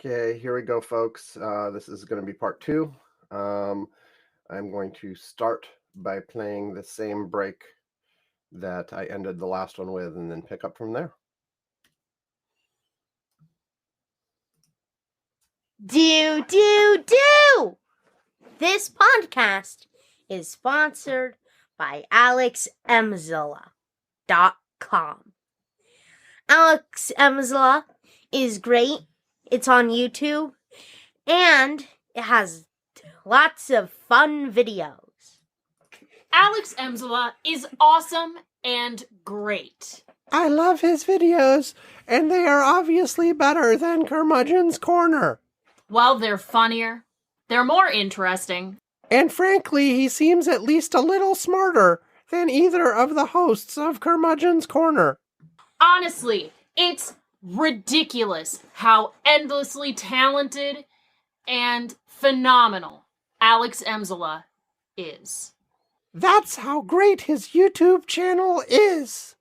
Okay, here we go, folks. This is going to be part two. Um, I'm going to start by playing the same break that I ended the last one with and then pick up from there. Do. This podcast is sponsored by AlexEmzilla.com. Alex Emzilla is great. It's on YouTube and it has lots of fun videos. Alex Emzilla is awesome and great. I love his videos, and they are obviously better than Curmudgeon's Corner. Well, they're funnier. They're more interesting. And frankly, he seems at least a little smarter than either of the hosts of Curmudgeon's Corner. Honestly, it's ridiculous how endlessly talented and phenomenal Alex Emzilla is. That's how great his YouTube channel is.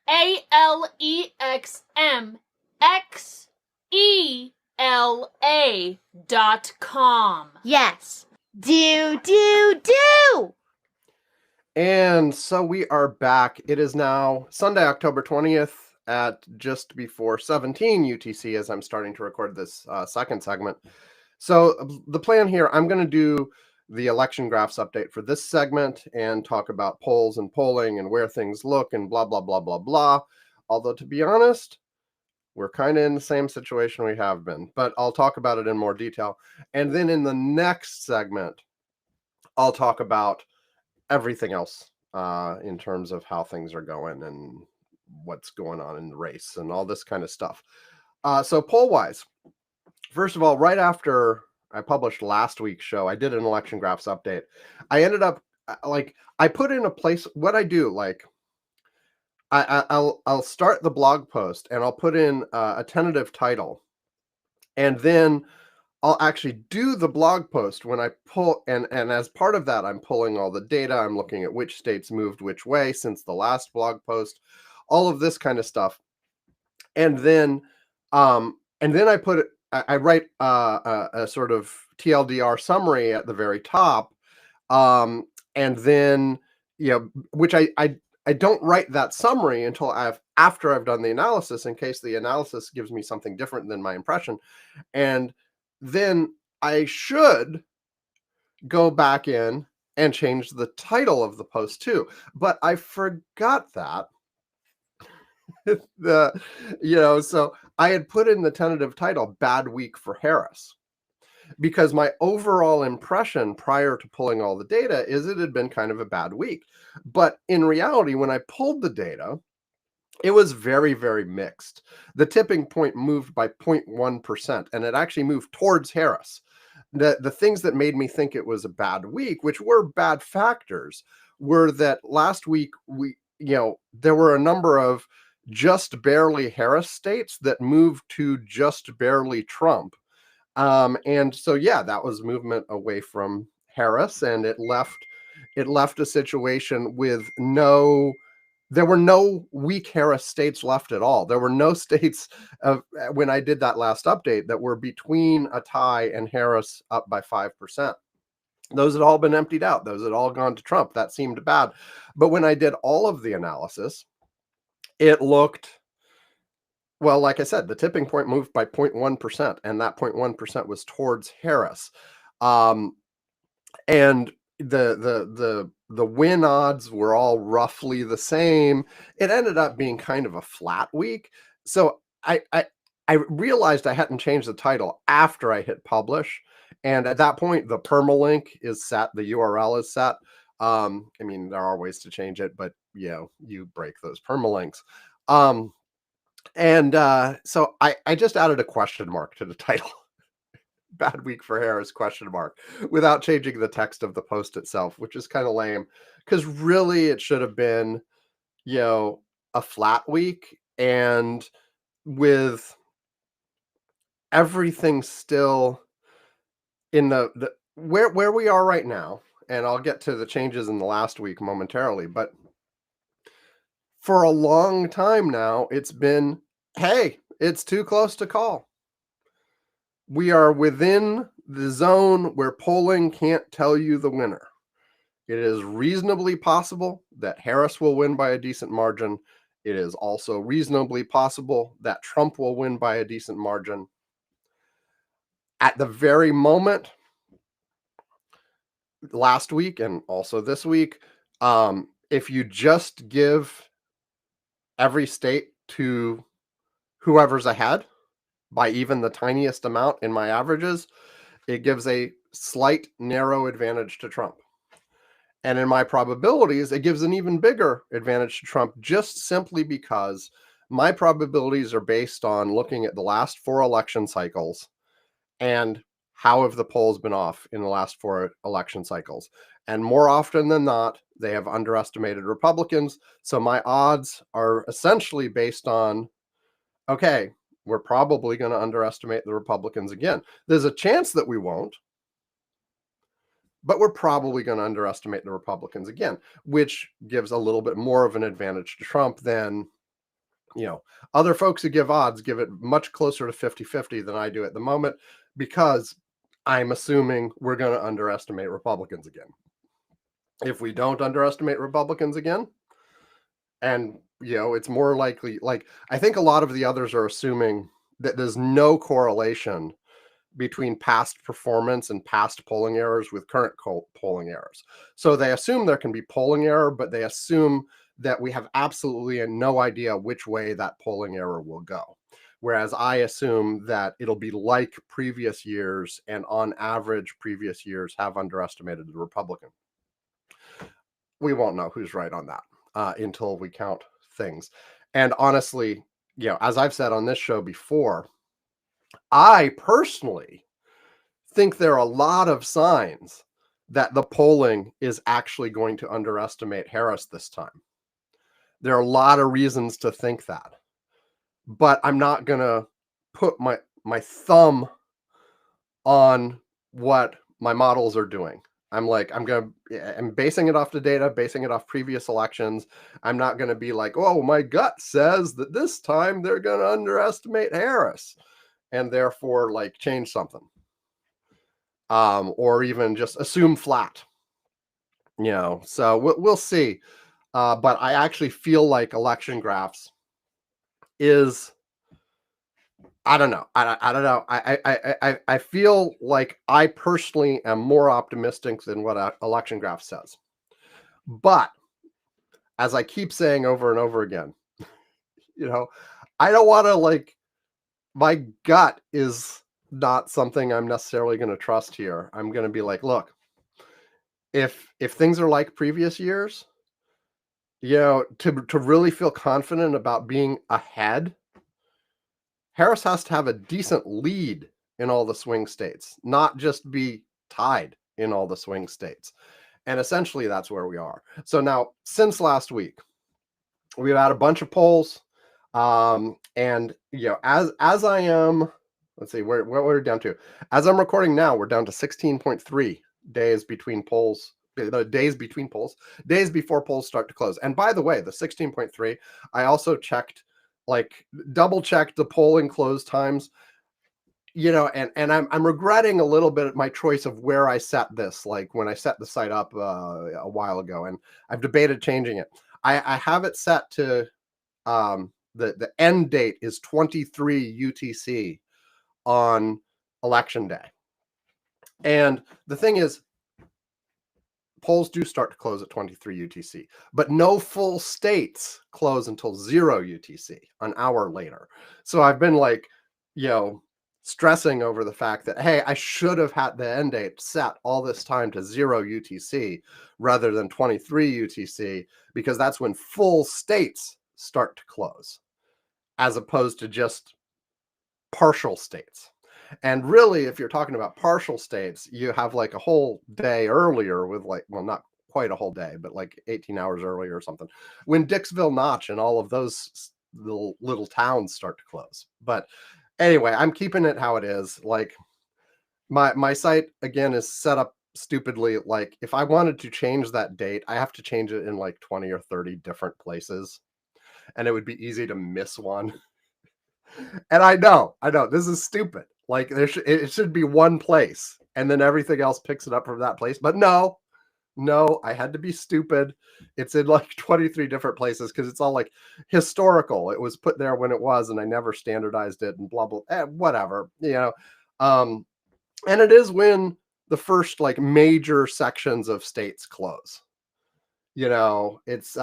AlexMXELA.com. Yes. Do. And so we are back. It is now Sunday, October 20th at just before 17 UTC as I'm starting to record this second segment. So the plan here, I'm going to do the election graphs update for this segment and talk about polls and polling and where things look and blah, blah, blah, blah, blah. Although, to be honest, we're kind of in the same situation we have been, but I'll talk about it in more detail. And then in the next segment, I'll talk about everything else in terms of how things are going and what's going on in the race and all this kind of stuff. So poll-wise, first of all, right after I published last week's show, I did an election graphs update. I ended up, I put in a place, what I do, I'll start the blog post and I'll put in a tentative title, and then I'll actually do the blog post when I pull, and as part of that, I'm pulling all the data. I'm looking at which states moved which way since the last blog post, all of this kind of stuff. And then I put it, I write a sort of TLDR summary at the very top. And then, which I don't write that summary until after I've done the analysis, in case the analysis gives me something different than my impression. And then I should go back in and change the title of the post too. But I forgot that. So I had put in the tentative title "Bad Week for Harris," because my overall impression prior to pulling all the data is it had been kind of a bad week. But in reality, when I pulled the data, it was very, very mixed. The tipping point moved by 0.1%, and it actually moved towards Harris. The things that made me think it was a bad week, which were bad factors, were that last week there were a number of just barely Harris states that moved to just barely Trump. And so, that was movement away from Harris, and it left a situation with there were no weak Harris states left at all. There were no states when I did that last update that were between a tie and Harris up by 5%. Those had all been emptied out. Those had all gone to Trump. That seemed bad. But when I did all of the analysis, it looked, well, like I said, the tipping point moved by 0.1%, and that 0.1% was towards Harris. And the win odds were all roughly the same. It ended up being kind of a flat week. So I realized I hadn't changed the title after I hit publish. And at that point, the permalink is set. The URL is set. There are ways to change it, but you break those permalinks. So I just added a question mark to the title. Bad week for Harris, ? Without changing the text of the post itself, which is kind of lame, because really it should have been, a flat week, and with everything still in the where we are right now, and I'll get to the changes in the last week momentarily, but for a long time now, it's been, hey, it's too close to call. we are within the zone where polling can't tell you the winner. It is reasonably possible that Harris will win by a decent margin. It is also reasonably possible that Trump will win by a decent margin. At the very moment, last week and also this week, if you just give every state to whoever's ahead by even the tiniest amount in my averages, it gives a slight narrow advantage to Trump. And in my probabilities, it gives an even bigger advantage to Trump just simply because my probabilities are based on looking at the last 4 election cycles and how have the polls been off in the last 4 election cycles. And more often than not, they have underestimated Republicans. So my odds are essentially based on, okay, we're probably going to underestimate the Republicans again. There's a chance that we won't, but we're probably going to underestimate the Republicans again, which gives a little bit more of an advantage to Trump than, other folks who give odds give it much closer to 50-50 than I do at the moment, because I'm assuming we're going to underestimate Republicans again. If we don't underestimate Republicans again, and, it's more likely, I think a lot of the others are assuming that there's no correlation between past performance and past polling errors with current polling errors. So they assume there can be polling error, but they assume that we have absolutely no idea which way that polling error will go. Whereas I assume that it'll be like previous years, and on average, previous years have underestimated the Republican. We won't know who's right on that until we count things. And honestly, as I've said on this show before, I personally think there are a lot of signs that the polling is actually going to underestimate Harris this time. There are a lot of reasons to think that, but I'm not going to put my thumb on what my models are doing. I'm basing it off the data, basing it off previous elections. I'm not going to be like, oh, my gut says that this time they're going to underestimate Harris and therefore change something. Or even just assume flat, so we'll see. But I actually feel like election graphs is, I don't know. I don't know. I feel like I personally am more optimistic than what election graph says. But as I keep saying over and over again, I don't want to my gut is not something I'm necessarily going to trust here. I'm going to be like, look, if things are like previous years, to really feel confident about being ahead, Harris has to have a decent lead in all the swing states, not just be tied in all the swing states. And essentially that's where we are. So now, since last week, we've had a bunch of polls. And as I am, let's see, what we're down to. As I'm recording now, we're down to 16.3 days between polls. Days before polls start to close. And by the way, the 16.3, I also checked, double checked the polling close times, and I'm regretting a little bit my choice of where I set this, when I set the site up a while ago, and I've debated changing it. I have it set to the end date is 23 UTC on election day. And the thing is, polls do start to close at 23 UTC, but no full states close until 0 UTC, an hour later. So I've been stressing over the fact that, hey, I should have had the end date set all this time to 0 UTC rather than 23 UTC, because that's when full states start to close, as opposed to just partial states. And really, if you're talking about partial states, you have a whole day earlier with not quite a whole day, but 18 hours earlier or something, when Dixville, Notch, and all of those little towns start to close. But anyway, I'm keeping it how it is. My site, again, is set up stupidly. If I wanted to change that date, I have to change it in 20 or 30 different places, and it would be easy to miss one. And I know this is stupid. Like it should be one place, and then everything else picks it up from that place. But no, I had to be stupid. It's in like 23 different places because it's all like historical. It was put there when it was, and I never standardized it and blah blah. Whatever, Um, and it is when the first like major sections of states close. It's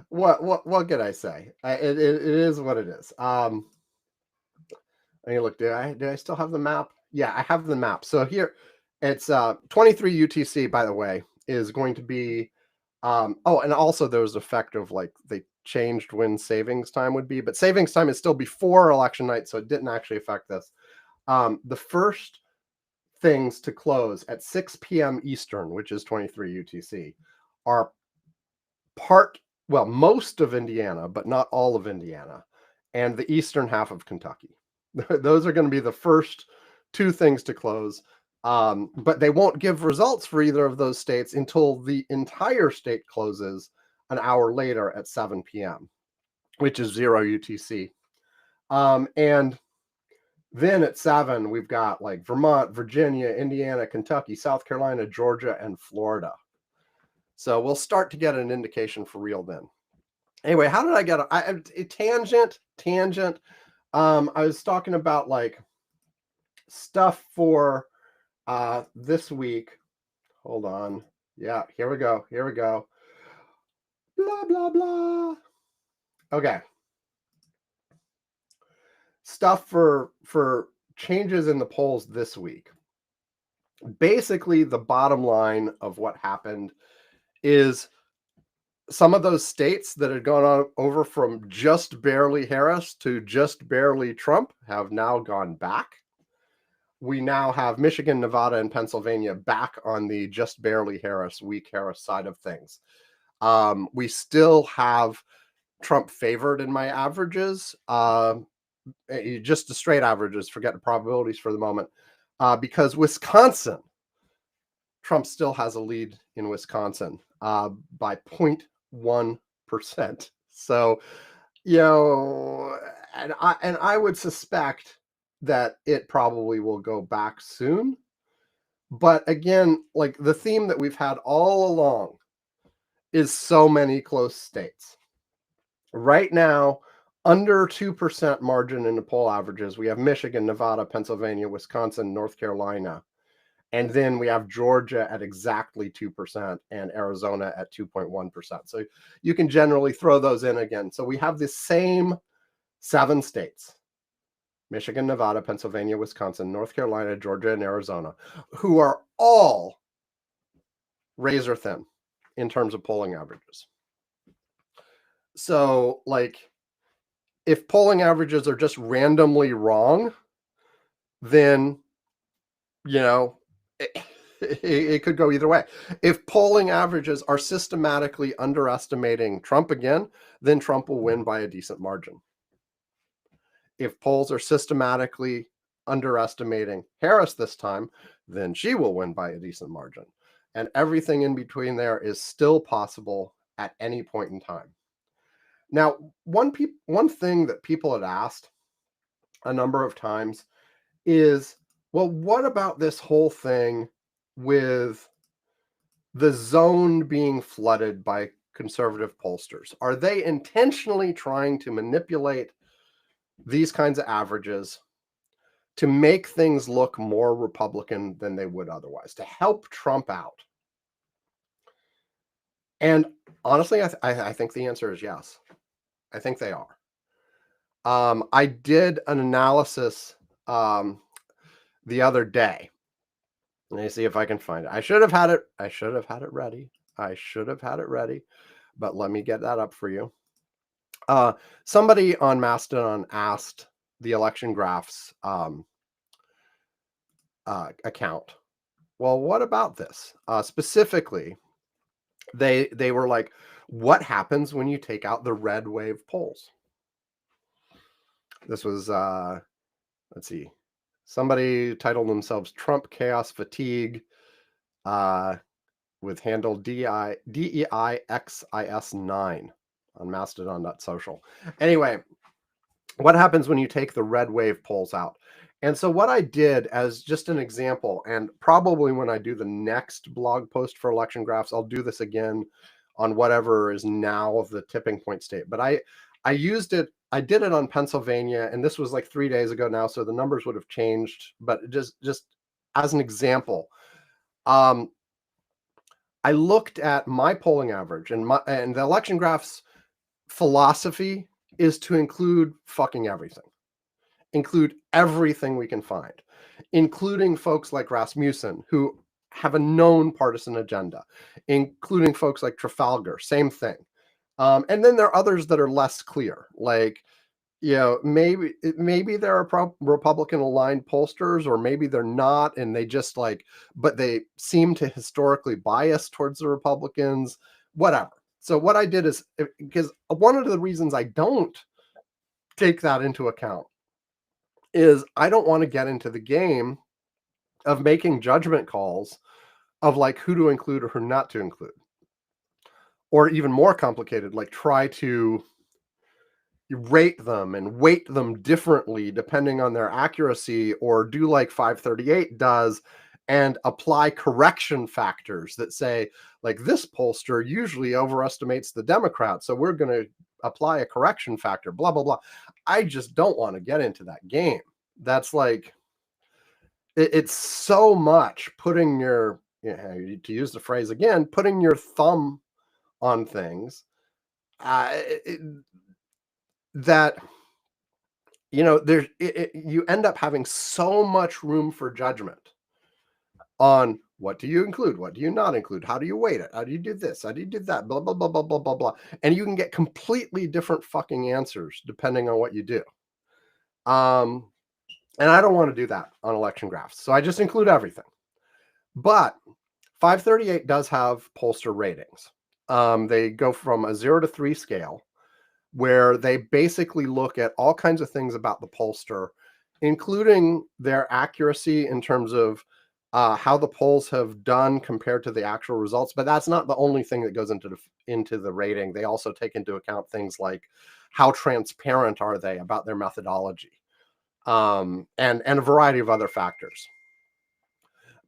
what can I say? It is what it is. I mean, look, do I still have the map? Yeah, I have the map. So here it's 23 UTC, by the way, is going to be oh, and also there was effect of like they changed when savings time would be, but savings time is still before election night, so it didn't actually affect this. The first things to close at 6 p.m. Eastern, which is 23 UTC, are most of Indiana, but not all of Indiana, and the eastern half of Kentucky. Those are going to be the first two things to close. But they won't give results for either of those states until the entire state closes an hour later at 7 p.m., which is 0 UTC. And then at 7, we've got like Vermont, Virginia, Indiana, Kentucky, South Carolina, Georgia, and Florida. So we'll start to get an indication for real then. Anyway, how did I get a tangent? I was talking about like stuff for this week. Hold on. Yeah, here we go. Blah, blah, blah. Okay. Stuff for changes in the polls this week. Basically, the bottom line of what happened is some of those states that had gone on over from just barely Harris to just barely Trump have now gone back. We now have Michigan, Nevada, and Pennsylvania back on the just barely Harris, weak Harris side of things. We still have Trump favored in my averages, just the straight averages, forget the probabilities for the moment, because Wisconsin, Trump still has a lead in Wisconsin by 0.1%. So, and I would suspect that it probably will go back soon. But again, like the theme that we've had all along is so many close states. Right now, under 2% margin in the poll averages, we have Michigan, Nevada, Pennsylvania, Wisconsin, North Carolina. And then we have Georgia at exactly 2% and Arizona at 2.1%. So you can generally throw those in again. So we have the same 7 states: Michigan, Nevada, Pennsylvania, Wisconsin, North Carolina, Georgia, and Arizona, who are all razor thin in terms of polling averages. So, like, if polling averages are just randomly wrong, then, it could go either way. If polling averages are systematically underestimating Trump again, then Trump will win by a decent margin. If polls are systematically underestimating Harris this time, then she will win by a decent margin. And everything in between there is still possible at any point in time. Now, one thing that people had asked a number of times is, well, what about this whole thing with the zone being flooded by conservative pollsters? Are they intentionally trying to manipulate these kinds of averages to make things look more Republican than they would otherwise, to help Trump out? And honestly, I think the answer is yes. I think they are. I did an analysis the other day. Let me see if I can find it. I should have had it ready. But let me get that up for you. Somebody on Mastodon asked the Election Graphs account, well, what about this? Specifically, they were like, what happens when you take out the red wave polls? This was, let's see, somebody titled themselves Trump Chaos Fatigue with handle DEIXIS9 on mastodon.social. Anyway, what happens when you take the red wave polls out. And so what I did as just an example, and probably when I do the next blog post for election graphs, I'll do this again on whatever is now the tipping point state. But I used it, I did it on Pennsylvania, and this was like 3 days ago now, so the numbers would have changed, but just as an example, um, I looked at my polling average, and the election graphs philosophy is to include fucking everything. Include everything we can find, including folks like Rasmussen, who have a known partisan agenda, including folks like Trafalgar, same thing. And then there are others that are less clear, like, maybe there are Republican aligned pollsters, or maybe they're not, and they just but they seem to historically bias towards the Republicans, whatever. So what I did is, because one of the reasons I don't take that into account is I don't want to get into the game of making judgment calls of like who to include or who not to include. Or even more complicated, like try to rate them and weight them differently depending on their accuracy, or do like 538 does and apply correction factors that say, like, this pollster usually overestimates the Democrats, so we're going to apply a correction factor, blah, blah, blah. I just don't want to get into that game. That's like, it's so much putting your, to use the phrase again, putting your thumb on things that, you end up having so much room for judgment on what do you include, what do you not include, how do you weight it, how do you do this, how do you do that, blah, blah, blah, blah, blah, blah, blah. And you can get completely different fucking answers depending on what you do. And I don't want to do that on election graphs. So I just include everything. But 538 does have pollster ratings. They go from a 0 to 3 scale, where they basically look at all kinds of things about the pollster, including their accuracy in terms of how the polls have done compared to the actual results. But that's not the only thing that goes into the rating. They also take into account things like how transparent are they about their methodology, and a variety of other factors.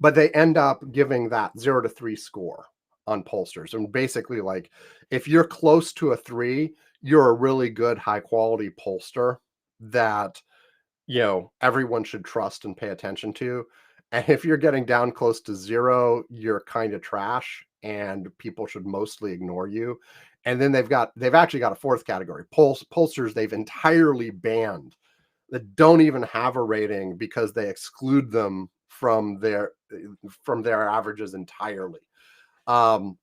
But they end up giving that 0 to 3 score on pollsters. And basically, like, if you're close to a 3, you're a really good, high quality pollster that, everyone should trust and pay attention to. And if you're getting down close to 0, you're kind of trash and people should mostly ignore you. And then they've actually got a fourth category, pollsters they've entirely banned, that don't even have a rating because they exclude them from their averages entirely. And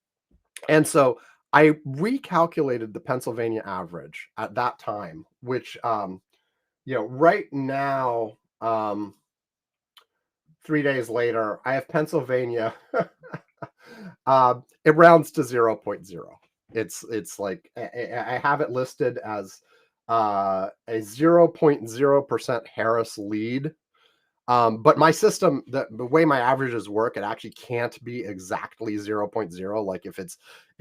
so I recalculated the Pennsylvania average at that time, which, right now, 3 days later, I have Pennsylvania. It rounds to 0.0. It's like, I have it listed as a 0.0% Harris lead. But my system, the way my averages work, it actually can't be exactly 0.0. Like if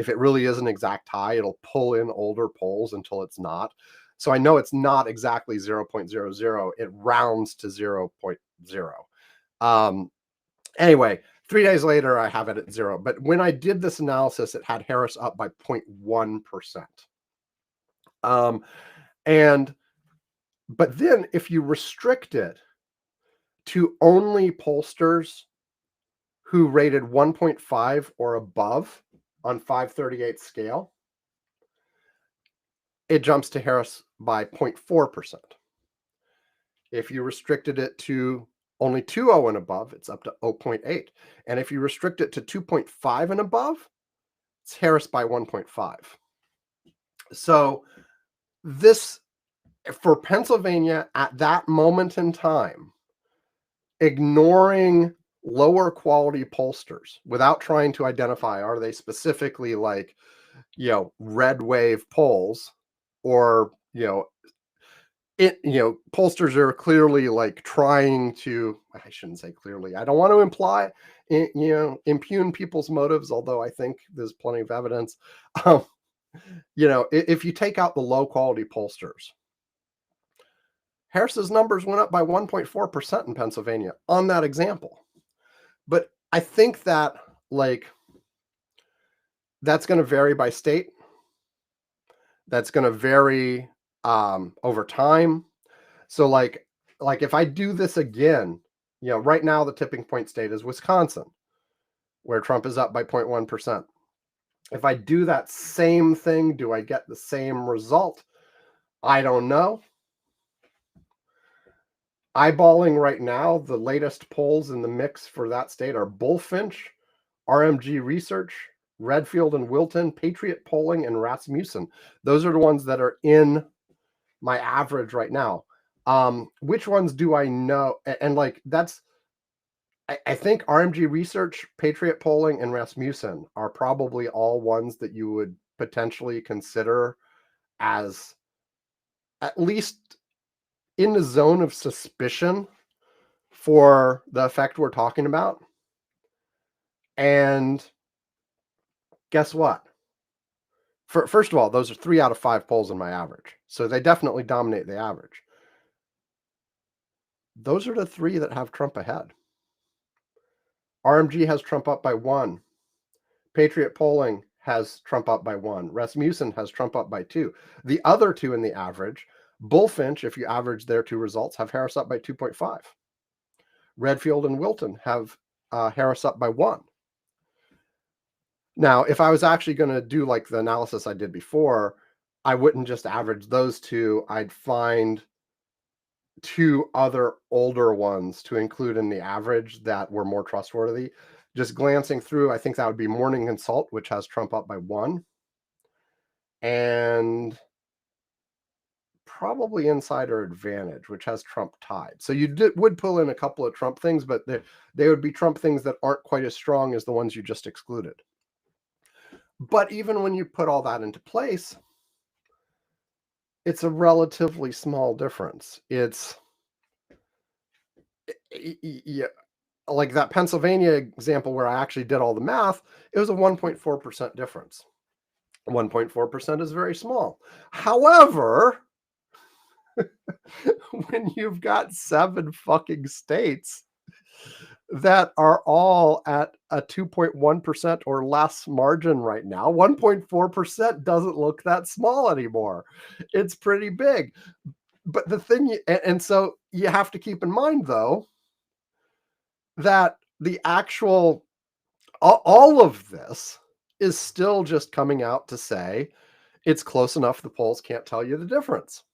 it really is an exact tie, it'll pull in older polls until it's not. So I know it's not exactly 0.00. It rounds to 0.0. Anyway, 3 days later, I have it at 0. But when I did this analysis, it had Harris up by 0.1%. But then if you restrict it to only pollsters who rated 1.5 or above on 538 scale, it jumps to Harris by 0.4%. If you restricted it to only 2.0 and above, it's up to 0.8. And if you restrict it to 2.5 and above, it's Harris by 1.5. So this, for Pennsylvania at that moment in time, ignoring lower quality pollsters without trying to identify, are they specifically like, red wave polls, or, pollsters are clearly like trying to, I shouldn't say clearly, I don't want to impugn people's motives, although I think there's plenty of evidence. If you take out the low quality pollsters, Harris's numbers went up by 1.4% in Pennsylvania on that example. But I think that, like, that's going to vary by state. That's going to vary over time. So like if I do this again, right now the tipping point state is Wisconsin, where Trump is up by 0.1%. If I do that same thing, do I get the same result? I don't know. Eyeballing right now, the latest polls in the mix for that state are Bullfinch, RMG Research, Redfield and Wilton, Patriot Polling, and Rasmussen. Those are the ones that are in my average right now. Which ones do I know? And like I think RMG Research, Patriot Polling, and Rasmussen are probably all ones that you would potentially consider as at least in the zone of suspicion for the effect we're talking about. And guess what? First of all, those are 3 out of 5 polls in my average. So they definitely dominate the average. Those are the 3 that have Trump ahead. RMG has Trump up by 1. Patriot Polling has Trump up by 1. Rasmussen has Trump up by 2. The other 2 in the average, Bullfinch, if you average their 2 results, have Harris up by 2.5. Redfield and Wilton have Harris up by 1. Now, if I was actually going to do like the analysis I did before, I wouldn't just average those 2. I'd find 2 other older ones to include in the average that were more trustworthy. Just glancing through, I think that would be Morning Consult, which has Trump up by 1. And probably Insider Advantage, which has Trump tied. So you would pull in a couple of Trump things, but they would be Trump things that aren't quite as strong as the ones you just excluded. But even when you put all that into place, it's a relatively small difference. It's like that Pennsylvania example where I actually did all the math, it was a 1.4% difference. 1.4% is very small. However, when you've got 7 fucking states that are all at a 2.1% or less margin right now, 1.4% doesn't look that small anymore. It's pretty big. But the thing, and so you have to keep in mind, though, that the actual, all of this is still just coming out to say it's close enough the polls can't tell you the difference.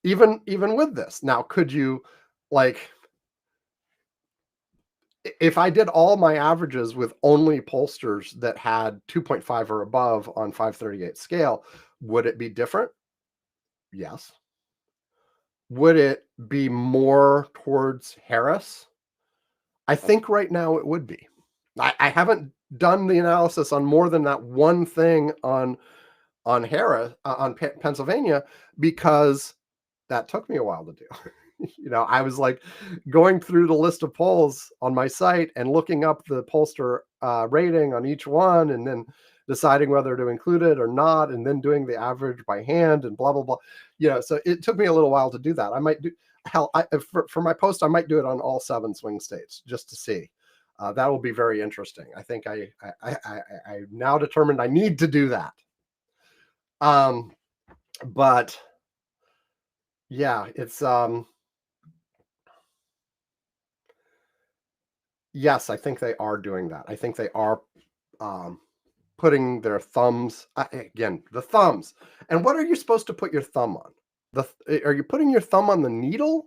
Even with this. Now, could you, like, if I did all my averages with only pollsters that had 2.5 or above on 538 scale, would it be different? Yes. Would it be more towards Harris? I think right now it would be. I haven't done the analysis on more than that one thing on Harris, on Pennsylvania, because that took me a while to do. I was like going through the list of polls on my site and looking up the pollster rating on each one, and then deciding whether to include it or not, and then doing the average by hand and blah, blah, blah. So it took me a little while to do that. I might do, for my post, I might do it on all 7 swing states just to see. That will be very interesting. I think I now determined I need to do that. But yeah, it's yes, I think they are doing that. I think they are putting their thumbs, again, the thumbs. And what are you supposed to put your thumb on? Are you putting your thumb on the needle?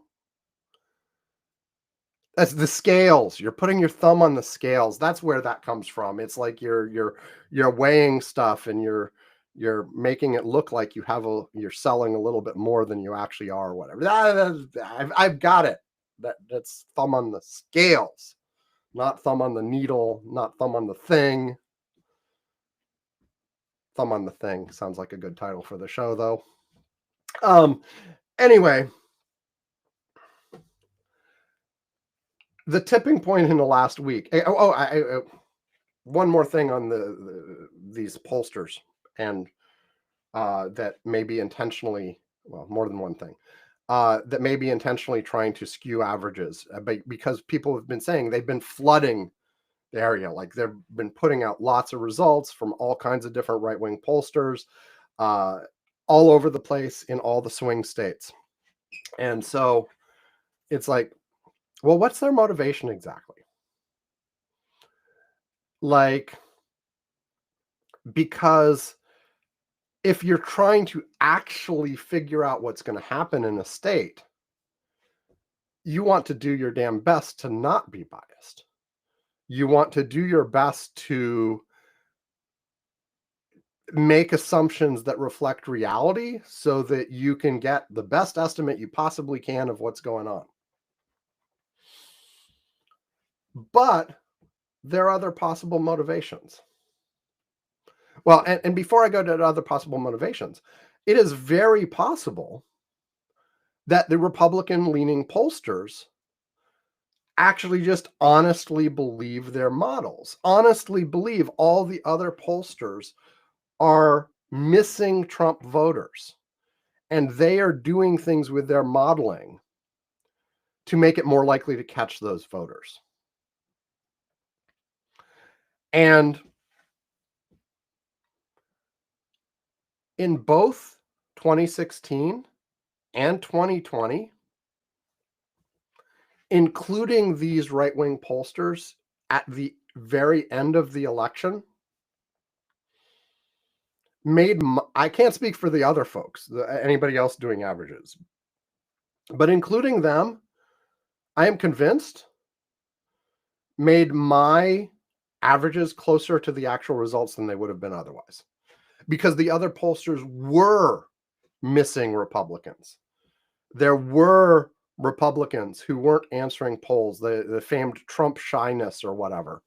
That's the scales. You're putting your thumb on the scales. That's where that comes from. It's like you're weighing stuff, and you're making it look like you're selling a little bit more than you actually are, or whatever. I've got it. That's thumb on the scales, not thumb on the needle, not thumb on the thing. Thumb on the Thing sounds like a good title for the show, though. Anyway, the tipping point in the last week. One more thing on these pollsters, and that may be intentionally well, more than one thing, that may be intentionally trying to skew averages, because people have been saying they've been flooding the area. Like they've been putting out lots of results from all kinds of different right-wing pollsters, uh, all over the place in all the swing states. And so it's like, well, what's their motivation exactly? Like, because if you're trying to actually figure out what's going to happen in a state, you want to do your damn best to not be biased. You want to do your best to make assumptions that reflect reality so that you can get the best estimate you possibly can of what's going on. But there are other possible motivations. Well, and before I go to other possible motivations, it is very possible that the Republican-leaning pollsters actually just honestly believe their models, honestly believe all the other pollsters are missing Trump voters, and they are doing things with their modeling to make it more likely to catch those voters. And in both 2016 and 2020, including these right-wing pollsters at the very end of the election, I can't speak for the other folks, anybody else doing averages, but including them, I am convinced made my averages closer to the actual results than they would have been otherwise, because the other pollsters were missing Republicans. There were Republicans who weren't answering polls, the famed Trump shyness or whatever.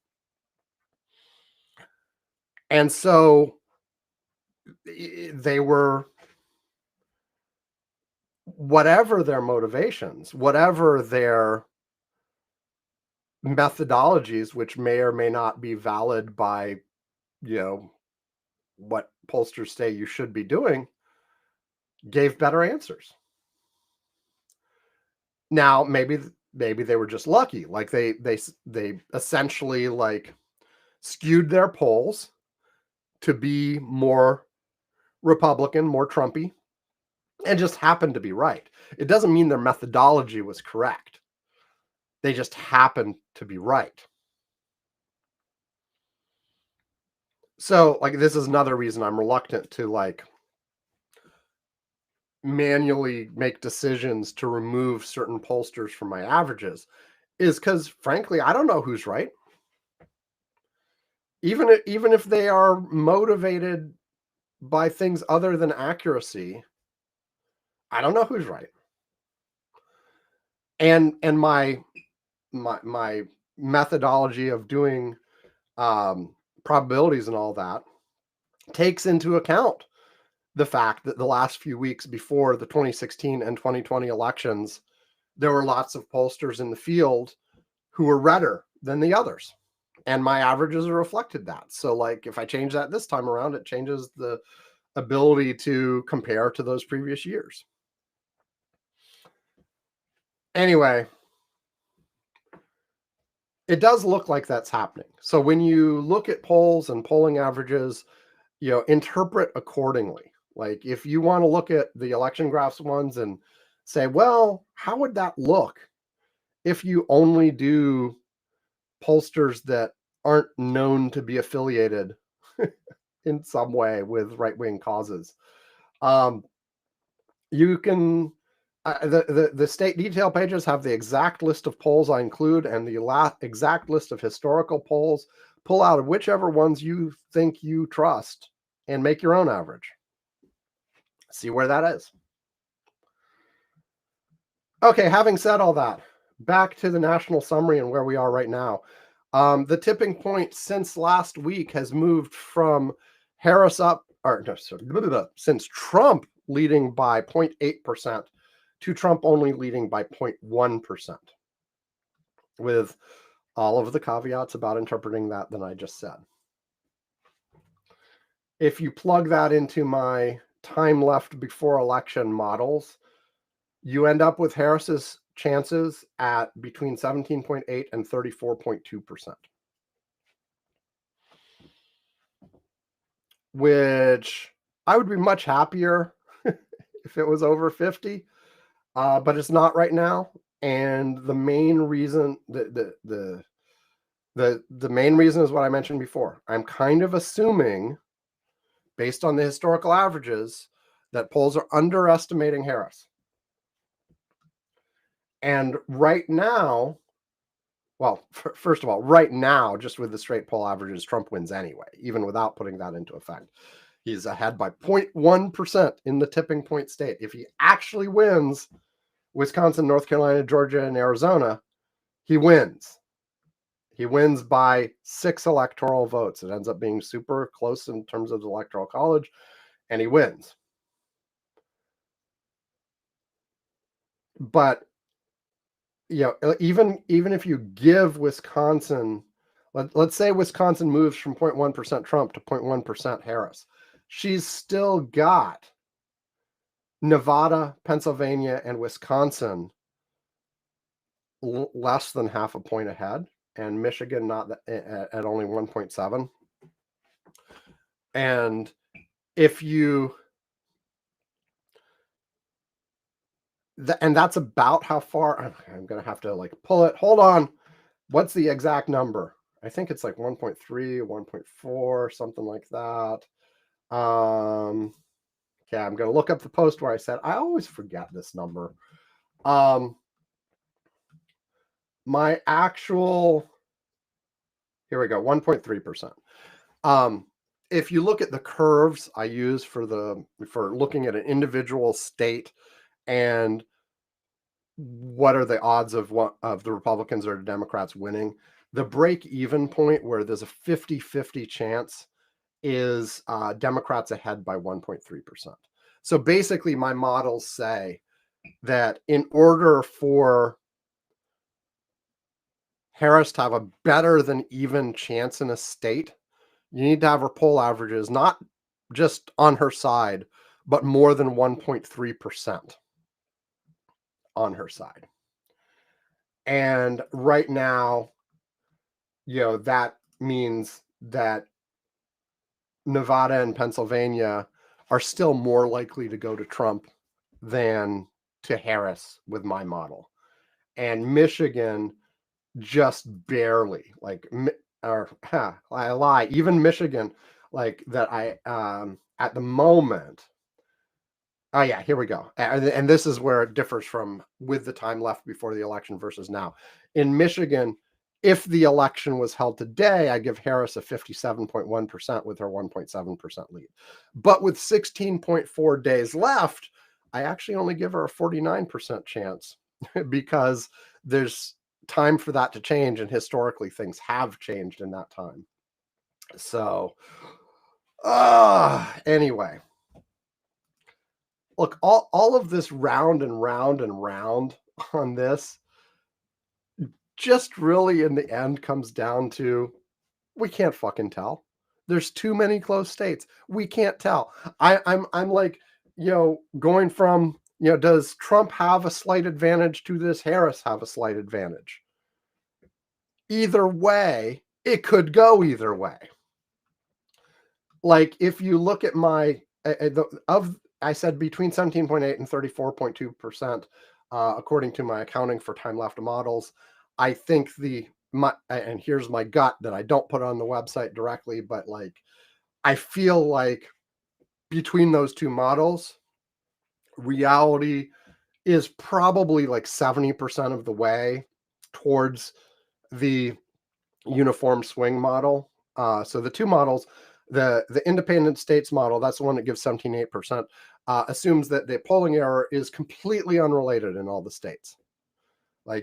And so they were, whatever their motivations, whatever their methodologies, which may or may not be valid by, what pollsters say you should be doing, gave better answers. Now, maybe they were just lucky. Like they essentially like skewed their polls to be more Republican, more Trumpy, and just happened to be right. It doesn't mean their methodology was correct. They just happened to be right. So, like, this is another reason I'm reluctant to like manually make decisions to remove certain pollsters from my averages, is because frankly, I don't know who's right. Even if they are motivated by things other than accuracy, I don't know who's right. And my methodology of doing probabilities and all that takes into account the fact that the last few weeks before the 2016 and 2020 elections, there were lots of pollsters in the field who were redder than the others. And my averages reflected that. So like if I change that this time around, it changes the ability to compare to those previous years. Anyway, it does look like that's happening. So when you look at polls and polling averages, interpret accordingly. Like if you want to look at the election graphs ones and say, well, how would that look if you only do pollsters that aren't known to be affiliated in some way with right-wing causes? You can, the state detail pages have the exact list of polls I include and the exact list of historical polls. Pull out whichever ones you think you trust and make your own average. See where that is. Okay, having said all that, back to the national summary and where we are right now. The tipping point since last week has moved from Harris up, since Trump leading by 0.8% to Trump only leading by 0.1%, with all of the caveats about interpreting that I just said. If you plug that into my time left before election models, you end up with Harris's chances at between 17.8 and 34.2%, which I would be much happier if it was over 50, but it's not right now. And the main reason, the main reason is what I mentioned before. I'm kind of assuming, based on the historical averages, that polls are underestimating Harris. And right now, well, first of all, right now, just with the straight poll averages, Trump wins anyway, even without putting that into effect. He's ahead by 0.1% in the tipping point state. If he actually wins Wisconsin, North Carolina, Georgia, and Arizona, he wins. He wins by 6 electoral votes. It ends up being super close in terms of the Electoral College, and he wins. But even if you give Wisconsin, let's say Wisconsin moves from 0.1% Trump to 0.1% Harris, she's still got Nevada, Pennsylvania, and Wisconsin less than half a point ahead, and Michigan not at only 1.7. And if you and that's about how far. I'm gonna have to pull it. Hold on. What's the exact number? I think it's 1.3, 1.4, something like that. Okay, I'm gonna look up the post where I said I always forget this number. My actual, here we go, 1.3%. If you look at the curves I use for looking at an individual state and what are the odds of the Republicans or the Democrats winning, the break-even point where there's a 50-50 chance is Democrats ahead by 1.3%. So basically, my models say that in order for Harris to have a better than even chance in a state, you need to have her poll averages not just on her side, but more than 1.3% on her side. And right now, that means that Nevada and Pennsylvania are still more likely to go to Trump than to Harris with my model. And Michigan just barely, I lie, even Michigan, at the moment. Oh yeah, here we go. And this is where it differs from with the time left before the election versus now. In Michigan, if the election was held today, I give Harris a 57.1% with her 1.7% lead. But with 16.4 days left, I actually only give her a 49% chance because there's time for that to change, and historically things have changed in that time. So anyway, look, all of this round and round and round on this just really in the end comes down to we can't fucking tell. There's too many close states. We can't tell. I'm going from, does Trump have a slight advantage to this? Harris have a slight advantage? Either way, it could go either way. If you look at my I said between 17.8 and 34.2%, according to my accounting for time left models. I think and here's my gut that I don't put on the website directly, but I feel like between those two models, reality is probably 70% of the way towards the uniform swing model. So the two models, the independent states model, that's the one that gives 17.8%, assumes that the polling error is completely unrelated in all the states.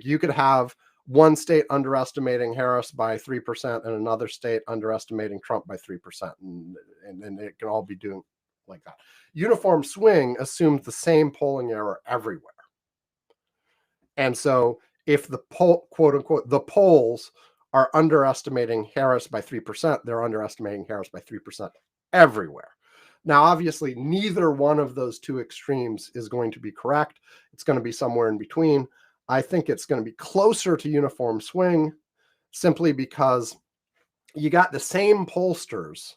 You could have one state underestimating Harris by 3% and another state underestimating Trump by 3%. And it can all be doing like that. Uniform swing assumes the same polling error everywhere. And so if the quote unquote, the polls are underestimating Harris by 3%, they're underestimating Harris by 3% everywhere. Now, obviously, neither one of those two extremes is going to be correct. It's going to be somewhere in between. I think it's going to be closer to uniform swing, simply because you got the same pollsters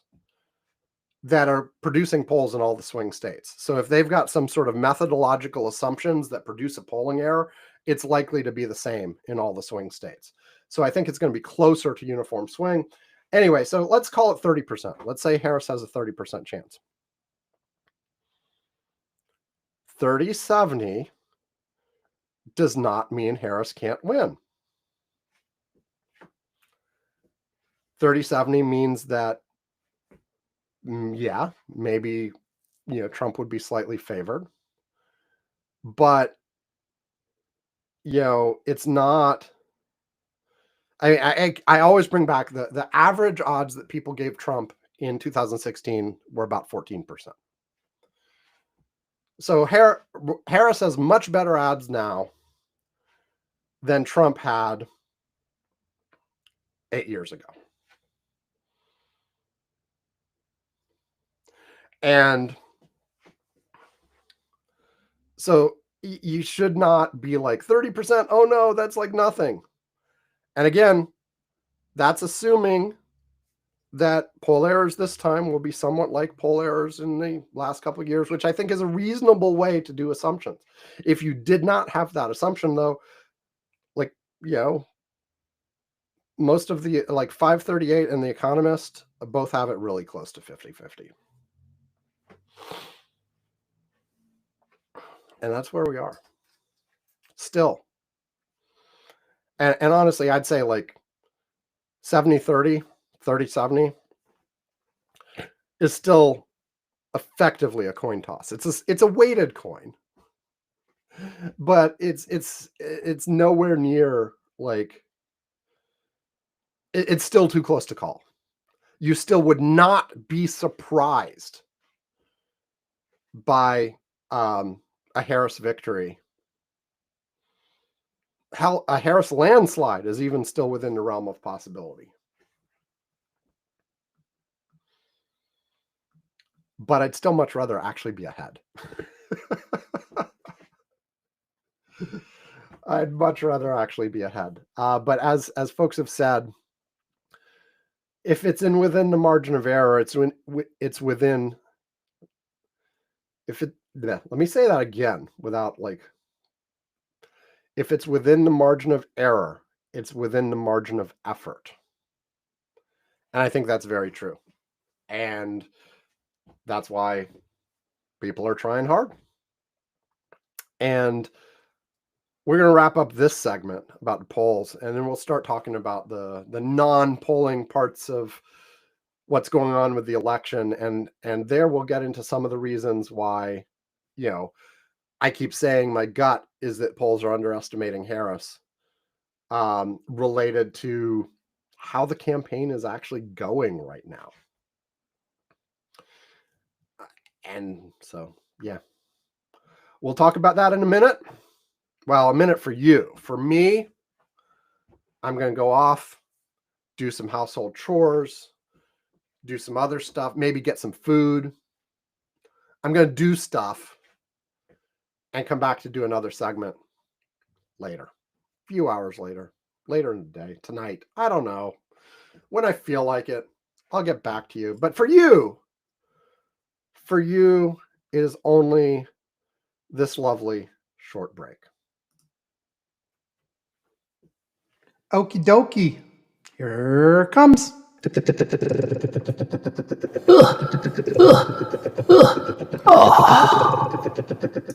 that are producing polls in all the swing states. So if they've got some sort of methodological assumptions that produce a polling error, it's likely to be the same in all the swing states. So I think it's going to be closer to uniform swing. Anyway, so let's call it 30%. Let's say Harris has a 30% chance. 30-70 does not mean Harris can't win. 30-70 means that, yeah, maybe, Trump would be slightly favored. But, it's not. I always bring back the average odds that people gave Trump in 2016 were about 14%. So Harris has much better odds now than Trump had 8 years ago. And so you should not be like 30%. Oh no, that's like nothing. And again, that's assuming that poll errors this time will be somewhat like poll errors in the last couple of years, which I think is a reasonable way to do assumptions. If you did not have that assumption, though, most of the 538 and The Economist both have it really close to 50-50. And that's where we are still. And honestly, I'd say 70-30, 30-70 is still effectively a coin toss. It's a weighted coin, but it's nowhere near it's still too close to call. You still would not be surprised by a Harris victory. Hell, a Harris landslide is even still within the realm of possibility. But I'd still much rather actually be ahead. I'd much rather actually be ahead. But as folks have said, if it's within the margin of error, it's within. Let me say that again without if it's within the margin of error, it's within the margin of effort. And I think that's very true. And that's why people are trying hard. And we're going to wrap up this segment about the polls, and then we'll start talking about the non-polling parts of what's going on with the election. And there we'll get into some of the reasons why, I keep saying my gut is that polls are underestimating Harris, related to how the campaign is actually going right now. And so, yeah, we'll talk about that in a minute. Well, a minute for you. For me, I'm going to go off, do some household chores, do some other stuff, maybe get some food. I'm going to do stuff and come back to do another segment later, a few hours later in the day, tonight. I don't know. When I feel like it, I'll get back to you. But for you, it is only this lovely short break. Okie dokie. Here it comes. It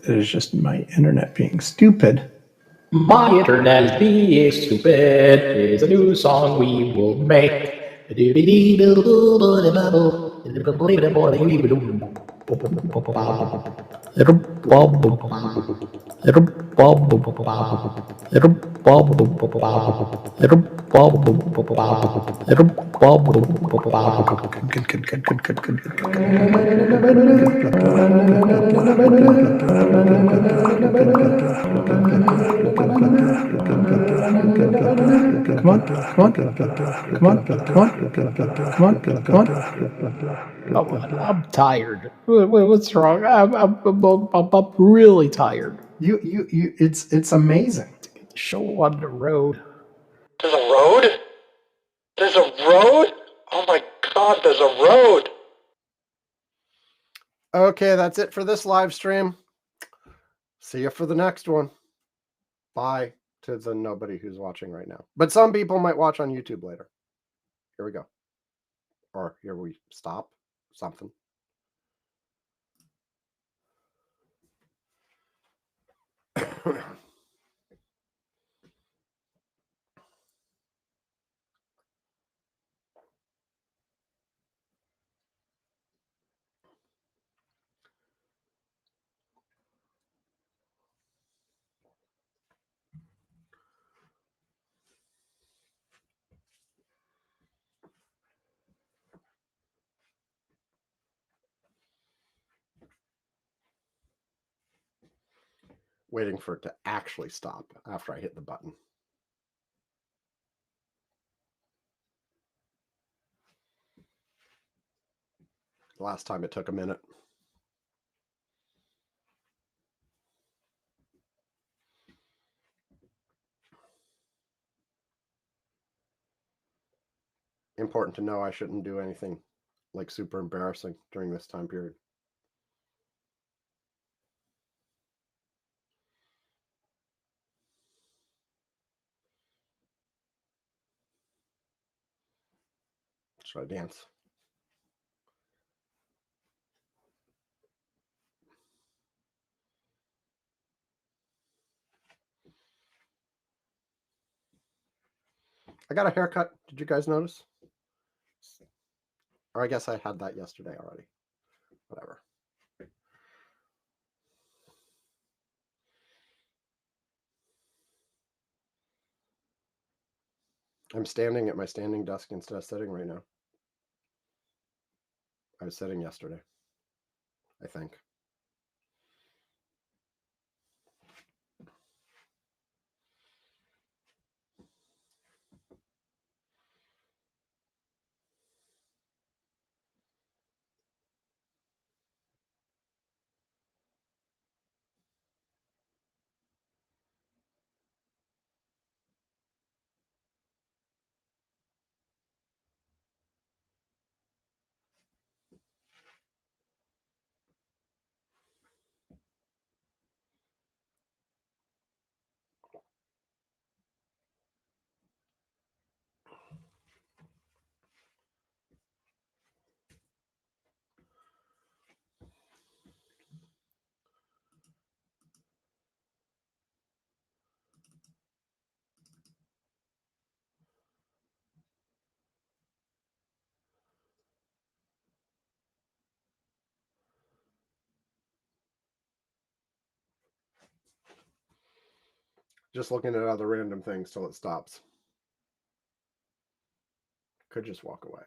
is just my internet being stupid. My internet is being stupid is a new song we will make. Come on. Come on, I'm tired. What's wrong? I'm really tired. It's amazing. Get the show on the road. There's a road? There's a road? Oh my god, there's a road! Okay, that's it for this live stream. See you for the next one. Bye to the nobody who's watching right now. But some people might watch on YouTube later. Here we go. Or here we stop. Something. Waiting for it to actually stop after I hit the button. Last time it took a minute. Important to know I shouldn't do anything like super embarrassing during this time period. Should I dance? I got a haircut. Did you guys notice? Or I guess I had that yesterday already. Whatever. I'm standing at my standing desk instead of sitting right now. I was sitting yesterday, I think. Just looking at other random things till it stops. Could just walk away.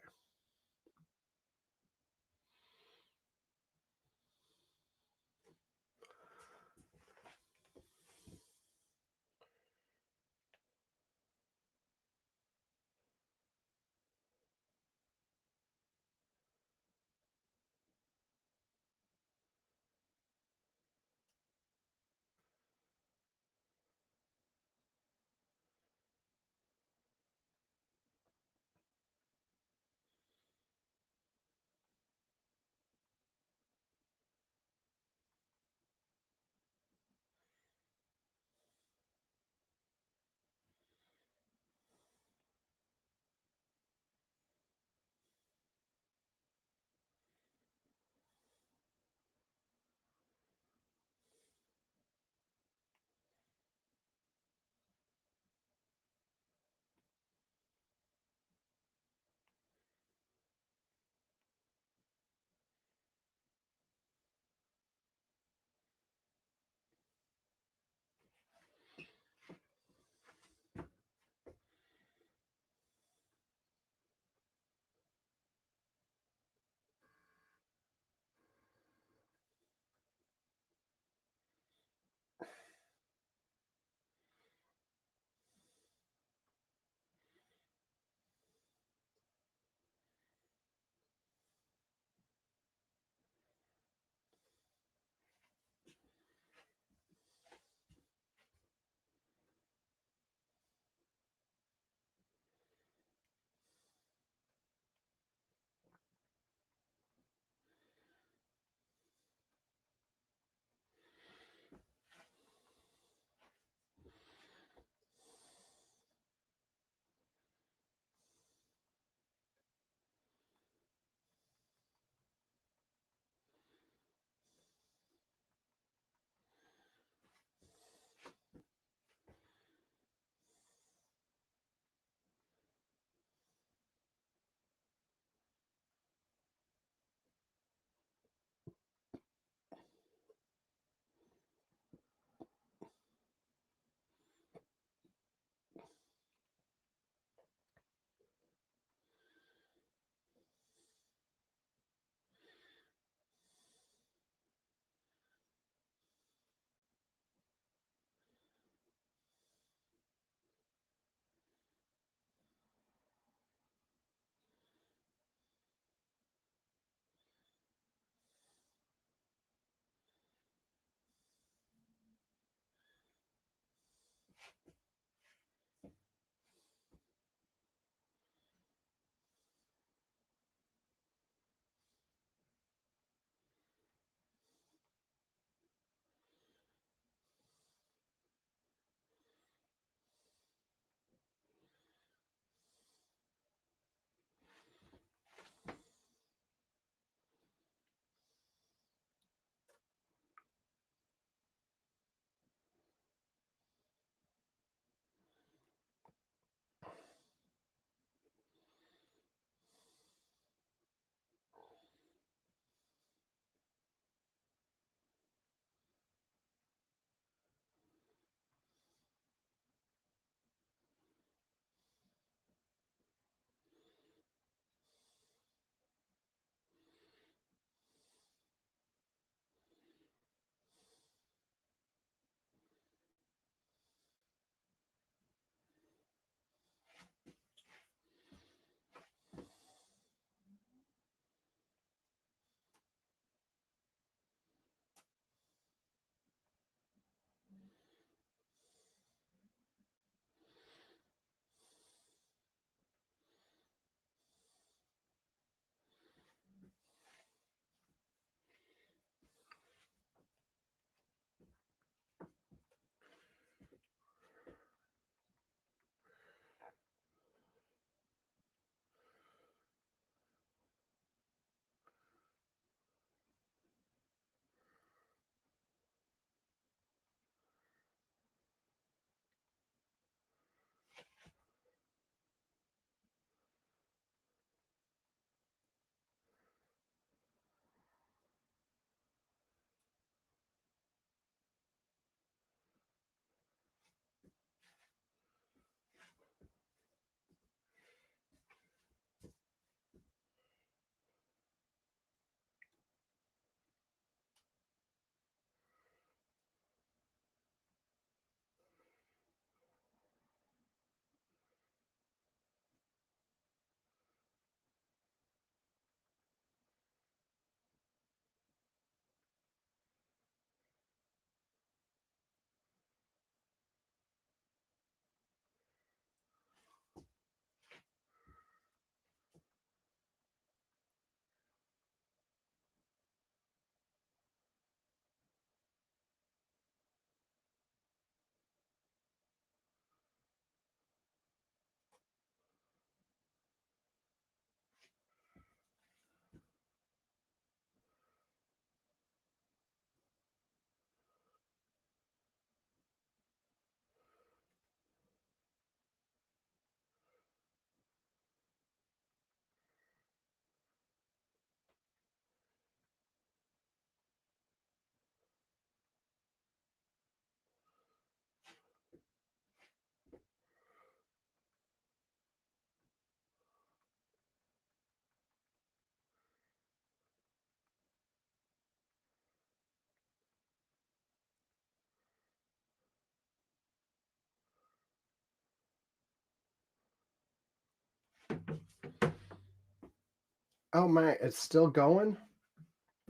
Oh my, it's still going?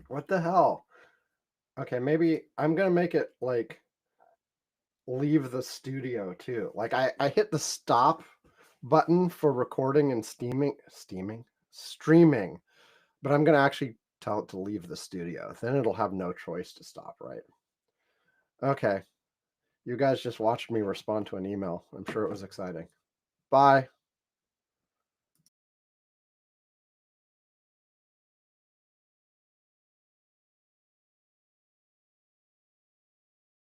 What the hell? Okay, maybe I'm gonna make it like leave the studio too. Like I hit the stop button for recording and streaming, but I'm gonna actually tell it to leave the studio. Then it'll have no choice to stop, right? Okay. You guys just watched me respond to an email. I'm sure it was exciting. Bye.